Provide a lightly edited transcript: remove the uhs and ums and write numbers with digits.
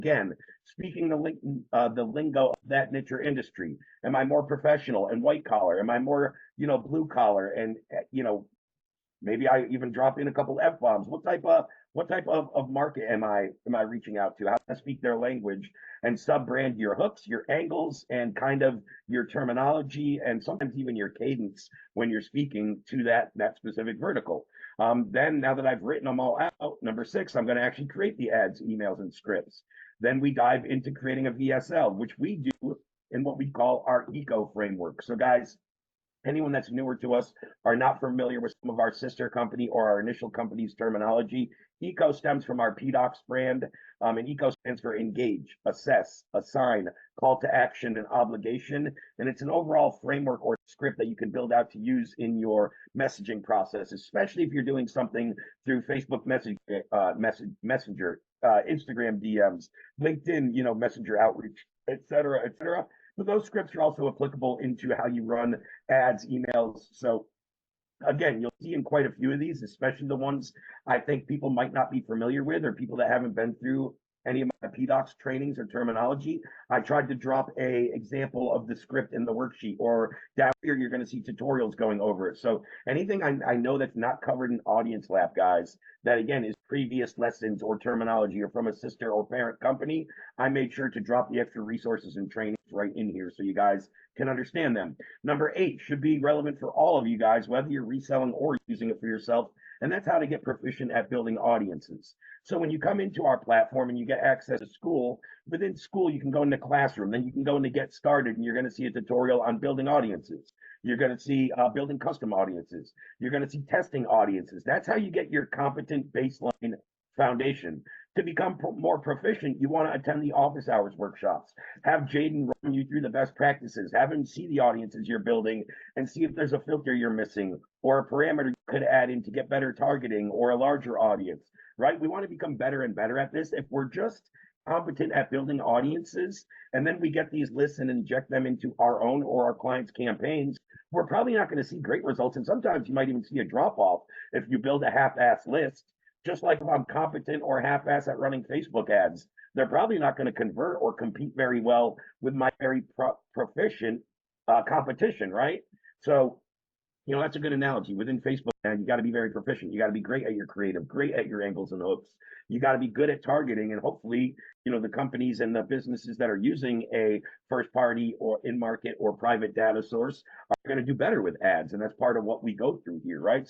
Again, speaking the lingo of that niche or industry. Am I more professional and white collar? Am I more, blue collar and, maybe I even drop in a couple F bombs. What type of market am I reaching out to? How to speak their language and sub brand your hooks, your angles, and kind of your terminology, and sometimes even your cadence when you're speaking to that specific vertical. Then now that I've written them all out, number six, I'm going to actually create the ads, emails, and scripts. Then we dive into creating a VSL, which we do in what we call our EAACO framework. So guys, anyone that's newer to us are not familiar with some of our sister company or our initial company's terminology. ECO stems from our PDocs brand, and ECO stands for engage, assess, assign, call to action, and obligation. And it's an overall framework or script that you can build out to use in your messaging process, especially if you're doing something through Facebook Messenger, Instagram DMs, LinkedIn, Messenger outreach, et cetera, et cetera. But those scripts are also applicable into how you run ads, emails. So again, you'll see in quite a few of these, especially the ones I think people might not be familiar with, or people that haven't been through any of my PDocs trainings or terminology. I tried to drop a example of the script in the worksheet, or down here you're going to see tutorials going over it. So anything I know that's not covered in Audience Lab, guys, that again is previous lessons or terminology or from a sister or parent company, I made sure to drop the extra resources and trainings right in here so you guys can understand them. Number 8 should be relevant for all of you guys, whether you're reselling or using it for yourself, and that's how to get proficient at building audiences. So when you come into our platform and you get access to school, within school you can go into classroom, then you can go into get started, and you're going to see a tutorial on building audiences. You're going to see building custom audiences. You're going to see testing audiences. That's how you get your competent baseline foundation. To become more proficient, you want to attend the office hours workshops. Have Jaden run you through the best practices. Have him see the audiences you're building and see if there's a filter you're missing or a parameter you could add in to get better targeting or a larger audience, right? We want to become better and better at this. If we're just competent at building audiences and then we get these lists and inject them into our own or our clients' campaigns, we're probably not going to see great results. And sometimes you might even see a drop off if you build a half-ass list. Just like if I'm competent or half-ass at running Facebook ads, they're probably not going to convert or compete very well with my very proficient competition, right? So, that's a good analogy. Within Facebook, man, you got to be very proficient. You got to be great at your creative, great at your angles and hooks. You got to be good at targeting, and hopefully, the companies and the businesses that are using a first party or in market or private data source are going to do better with ads. And that's part of what we go through here, right?